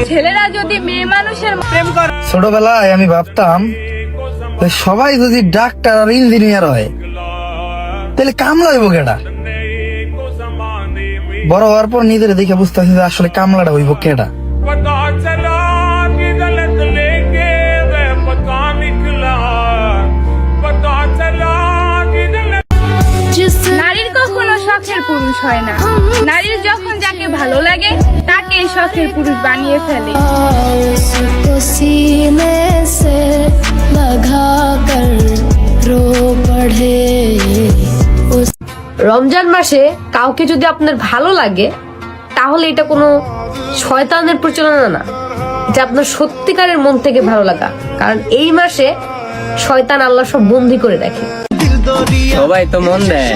ছেলেরা যদি মেয়ে মানুষের প্রেম করে, ছোটবেলায় আমি ভাবতাম সবাই যদি ডাক্তার আর ইঞ্জিনিয়ার হয় তাহলে কামলা হইব কেডা। বড় হওয়ার পর নিজের দেখে বুঝতেছি যে আসলে কামলাটা হইব কেডা। নারীর কখনো শখের পুরুষ হয় না। নারীর যখন যাকে ভালো লাগে তাকে শখের পুরুষ বানিয়ে ফেলে। उसको सीने से लगा कर रो पड़े। রমজান মাসে কাউকে যদি আপনার ভালো লাগে তাহলে এটা কোনো শয়তানের প্রচলনা না, এটা আপনার সত্যিকারের মন থেকে ভালো লাগা। কারণ এই মাসে শয়তান আল্লাহ সব বন্দি করে রাখে। সবাই তো মন দেয়,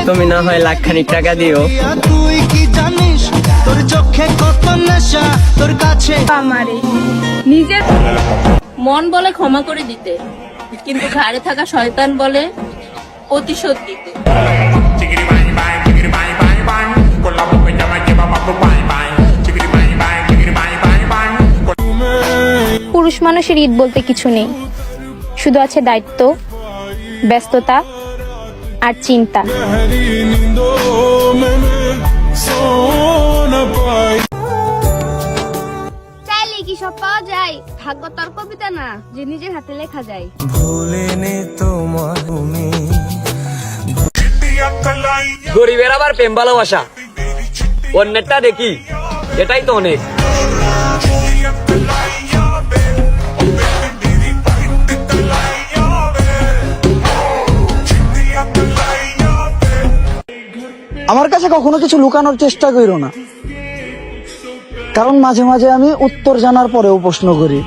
তুমি না হয় লাখখানিক টাকা দিও। তুই কি জানিস তোর চোখে কত নেশা তোর কাছে। আমারে নিজের মন বলে ক্ষমা করে দিতে, কিন্তু ঘাড়ে থাকা শয়তান বলে প্রতিশোধ দিতে। পুরুষ মানুষের ঈদ বলতে কিছু নেই, শুধু আছে দায়িত্ব, ব্যস্ততা আর চিন্তা। চাইলে কি সব পাওয়া যায়? ভাগ্য তার কবিতা না যে নিজের হাতে লেখা যায়। গরিবের আবার প্রেম ভালোবাসা, অন্যটা দেখি এটাই তো অনেক। আমার কাছে কখনো কিছু লুকানোর চেষ্টা করো না, কারণ মাঝে মাঝে আমি উত্তর জানার পরেও প্রশ্ন করি।